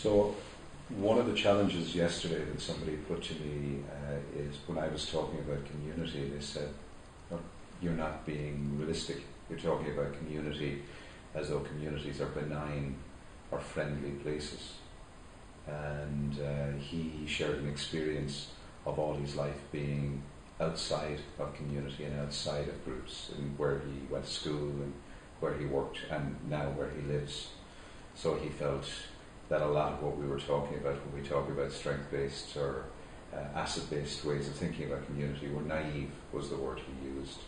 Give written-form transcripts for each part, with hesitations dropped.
So one of the challenges yesterday that somebody put to me is when I was talking about community, they said, "Oh, you're not being realistic. You're talking about community as though communities are benign or friendly places." And he shared an experience of all his life being outside of community and outside of groups, and where he went to school and where he worked and now where he lives. So he felt that a lot of what we were talking about when we talk about strength-based or asset-based ways of thinking about community were naive, was the word he used.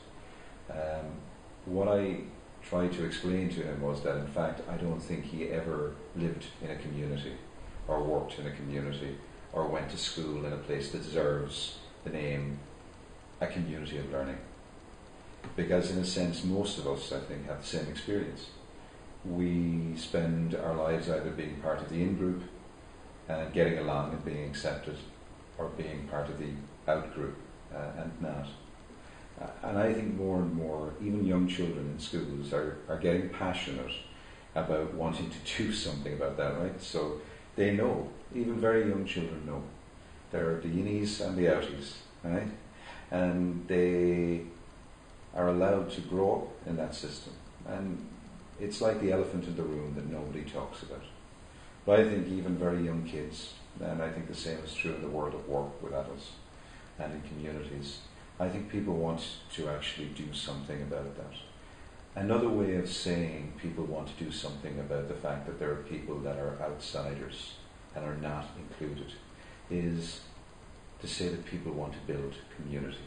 What I tried to explain to him was that in fact I don't think he ever lived in a community or worked in a community or went to school in a place that deserves the name a community of learning. Because in a sense most of us, I think, have the same experience. We spend our lives either being part of the in-group and getting along and being accepted, or being part of the out-group and not. And I think more and more, even young children in schools are getting passionate about wanting to do something about that, right? So they know, even very young children know. There are the innies and the outies, right? And they are allowed to grow up in that system. And it's like the elephant in the room that nobody talks about. But I think even very young kids, and I think the same is true in the world of work with adults and in communities, I think people want to actually do something about that. Another way of saying people want to do something about the fact that there are people that are outsiders and are not included is to say that people want to build community.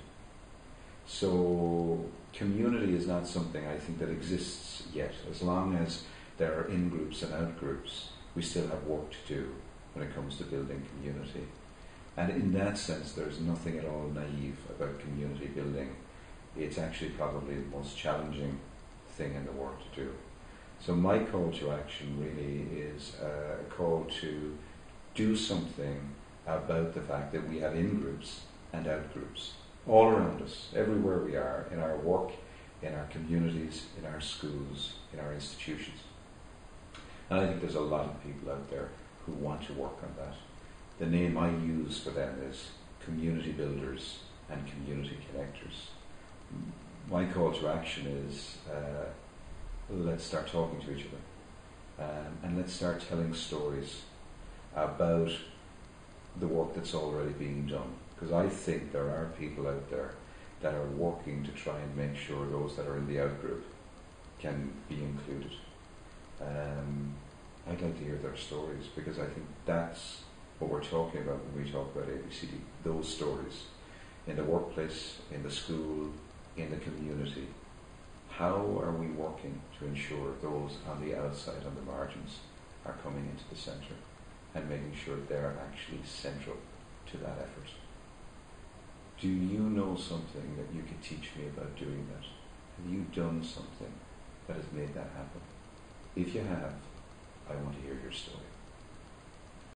So community is not something I think that exists yet. As long as there are in-groups and out-groups, we still have work to do when it comes to building community. And in that sense, there's nothing at all naive about community building. It's actually probably the most challenging thing in the world to do. So my call to action really is a call to do something about the fact that we have in-groups and out-groups all around us, everywhere we are, in our work, in our communities, in our schools, in our institutions. And I think there's a lot of people out there who want to work on that. The name I use for them is community builders and community connectors. My call to action is let's start talking to each other, and let's start telling stories about the work that's already being done. Because I think there are people out there that are working to try and make sure those that are in the out-group can be included. I'd like to hear their stories, because I think that's what we're talking about when we talk about ABCD, those stories. In the workplace, in the school, in the community. How are we working to ensure those on the outside, on the margins, are coming into the centre and making sure they're actually central to that effort? Do you know something that you could teach me about doing that? Have you done something that has made that happen? If you have, I want to hear your story.